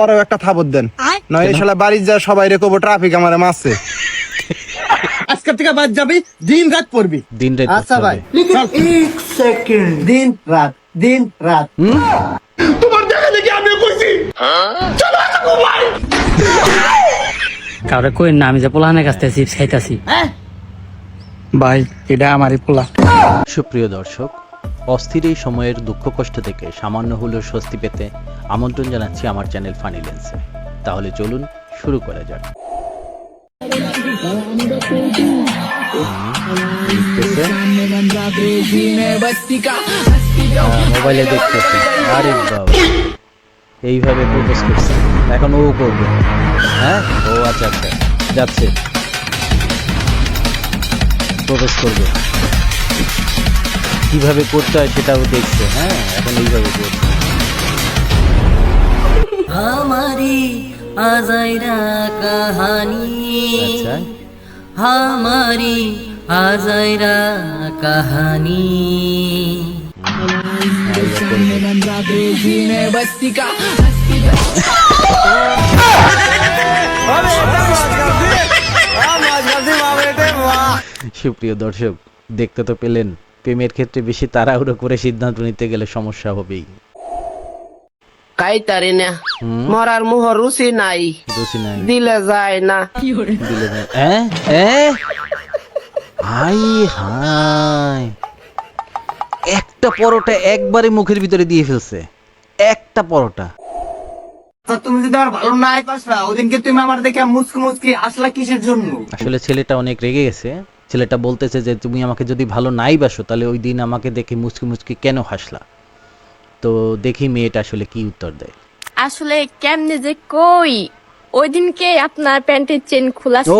ওরাও একটা থাবত দেন, নয় এই শালা বাড়ি যা সবাই রে কবো ট্রাফিক আমারে মারছে। আজকে থেকে বাদ যাবি, দিন রাত পড়বি। দিন রাত আচ্ছা ভাই, लेकिन एक सेकंड দিন রাত দিন রাত। তোমার দেখা দেখি আমিও কইছি, চলো আসো ভাই। কাউরে কই না, আমি যে পোলাহানের কাছ থেকে চিপস খাইতাছি। ভাই এটা আমারই পোলা। সুপ্রিয় দর্শক, অস্থির এই সময়ের দুঃখ কষ্ট থেকে সামান্য হলেও স্বস্তি পেতে আমন্ত্রণ জানাচ্ছি আমার চ্যানেল ফানি লেন্সে। তাহলে চলুন শুরু করা যাক। মোবাইলে দেখতেছি, আরে বাবা এইভাবে প্রপোজ করছে, এখন ও করবে। হ্যাঁ, ও আচ্ছা আচ্ছা যাচ্ছে, প্রপোজ করবে, কিভাবে করতে হয় সেটাও দেখছে। হ্যাঁ, এখন এইভাবে করবে। हमारी आजाइरा कहानी আচ্ছা, हमारी आजाइरा कहानी সুপ্রিয় দর্শক, দেখতে তো পেলেন, প্রেমের ক্ষেত্রে বেশি তাড়াহুড়ো করে সিদ্ধান্ত নিতে গেলে সমস্যা হবেই। কাইতারি না মরার মুহ রুচি নাই, দোষী নাই, দিলে যায় না। দিলে নাই। হাই হাই, একটা পরোটা একবারে মুখের ভিতরে দিয়ে ফেলছে, একটা পরোটা। তুমি যদি আর ভালো নাই পাসরা, ওদিনকে তুমি আমার দেখে মুচকি মুচকি আসলা কিসের জন্য? আসলে ছেলেটা অনেক রেগে গেছে। ছেলেটা বলতেছে যে তুমি আমাকে যদি ভালো নাই বাসো তাহলে ওই দিন আমাকে দেখে মুচকি মুচকি কেন হাসলা। তো দেখি মেয়েটা আসলে কি উত্তর দেয়। আসলে কেমনে যে কই, ওই দিনকে আপনার প্যান্টের চেন খোলা ও ছিল।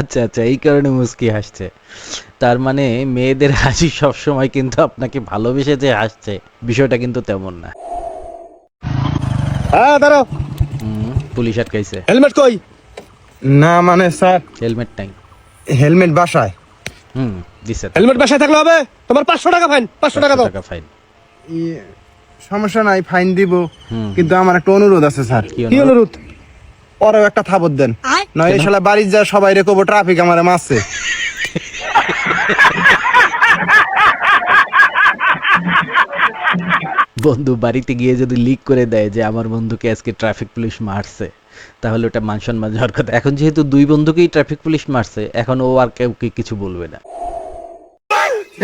আচ্ছা আচ্ছা, এই কারণে মুচকি হাসছে। তার মানে মেয়েদের হাসি সব সময় কিন্তু আপনাকে ভালোবেসে যে হাসছে, বিষয়টা কিন্তু তেমন না। হ্যাঁ দাঁড়াও, পুলিশ আটকাইছে। হেলমেট কই? না মানে স্যার, হেলমেট নাই। হেলমেট বাসায়। দিছে। হেলমেট বাসায় থাকলে হবে, তোমার 500 টাকা ফাইন, 500 টাকা দাও। টাকা ফাইন। সমস্যা নাই, ফাইন দিব, হুম। কিন্তু আমার একটা অনুরোধ আছে স্যার। কি কি অনুরোধ? ওরাও একটা থাবত দেন, নয় এই শালা বাড়ি যা সবাই রে কবো ট্রাফিক আমারে মারছে। বন্ধু বাড়িতে গিয়ে যদি লিক করে দেয় যে আমার বন্ধুকে আজকে ট্রাফিক পুলিশ মারছে, তাহলে ওটা মান সম্মান যাওয়ার কথা। এখন যেহেতু দুই বন্ধুকেই ট্রাফিক পুলিশ মারছে, এখন ও আর কেউ কিছু বলবে না।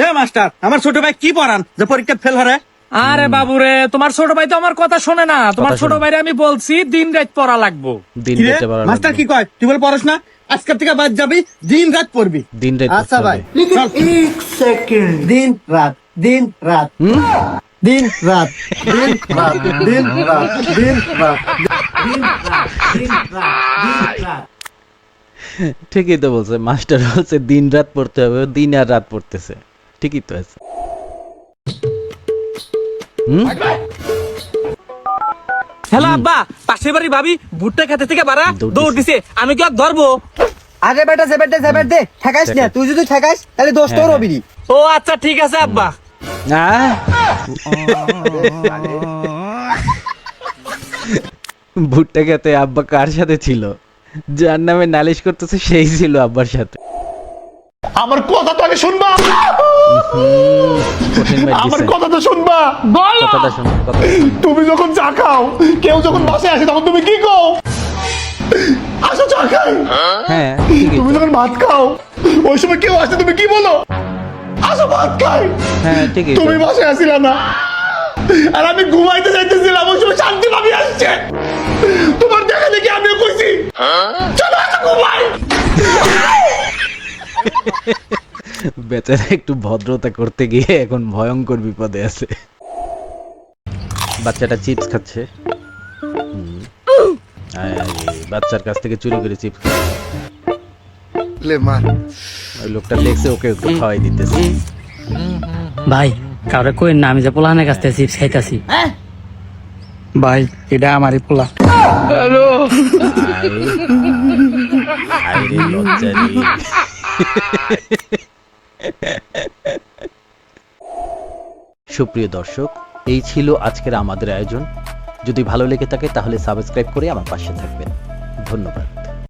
এ মাস্টার, আমার ছোট ভাই কি পড়ান যে পরীক্ষা ফেল হরে? আরে বাবুরে, তোমার ছোট ভাই তো আমার কথা শোনে না। তোমার কথা ছোট শোনে। ভাইরে আমি বলছি দিন রাত পড়া লাগবো। দিন কি রে? রাতে পড়া মাস্টার লাগবে। কি কয়? তুই বল পড়াস না, আজকে থেকে বাদ যাবি, দিন রাত পড়বি। দিন রাত আচ্ছা পড়তে ভাই, হবে। लेकिन एक सेकंड দিন রাত দিন রাত দিন রাত দিন রাত দিন রাত দিন রাত দিন রাত দিন রাত দিন রাত। ঠিকই তো বলছে মাস্টার, বলছে দিন রাত পড়তে হবে, ও দিন আর রাত পড়তেছে। ঠিকই তো আছে। হ্যালো আব্বা, পাশের বাড়ি ভাবি ভুট্টা খেতে থেকে বাড়া দৌড় দিছে, আমি কি আর ধরবো? আরে বেটা জেবেট দে, ঠেকাইস না। তুই যদি ঠেকাইস তাহলে দোষ তোর হবি। ও আচ্ছা ঠিক আছে আব্বা। ভুট্টা খেতে আব্বা কার সাথে ছিল? যার নামে নালিশ করতেছে সেই ছিল আব্বার সাথে। আমার কথা তো আগে শুনবা, কঠিন মাইর আমার দিছে। কথা তো শুনবা। কথাটা শোনো, কথাটা শোনো। তুমি যখন চা খাও, কেউ যখন বাসায় আসে তখন তুমি কি কও? আসো চা খাই। হ্যাঁ ঠিকই তুমি তো। যখন ভাত খাও, ওই সময় কেউ আসে তুমি কি বলো? আসো ভাত খাই। হ্যাঁ ঠিকই তো। তুমি বাসায় আসিলা না, আর আমি ঘুমাইতে যাইতেছিলাম, ওই সময় শান্তি ভাবি আসছে। তোমার দেখা দেখি আমিও কইছি, চলো আসো ঘুমাই। বেচারা একটু ভদ্রতা করতে গিয়ে এখন ভয়ঙ্কর বিপদে আছে। বাচ্চাটা চিপস খাচ্ছে। বাচ্চার কাছ থেকে চুরি করে চিপস খাচ্ছে। ওই লোকটা দেখছে, ওকে একটু খাওয়াই দিতেছে। ভাই কাউরে কই না, আমি যে পোলাহানের কাছ থেকে চিপস খাইতাছি। ভাই এটা আমারই পোলা। আরে লজ্জা রে। সুপ্রিয় দর্শক, এই ছিল আজকের আমাদের আয়োজন। যদি ভালো লেগে থাকে তাহলে সাবস্ক্রাইব করে আমার পাশে থাকবেন। ধন্যবাদ।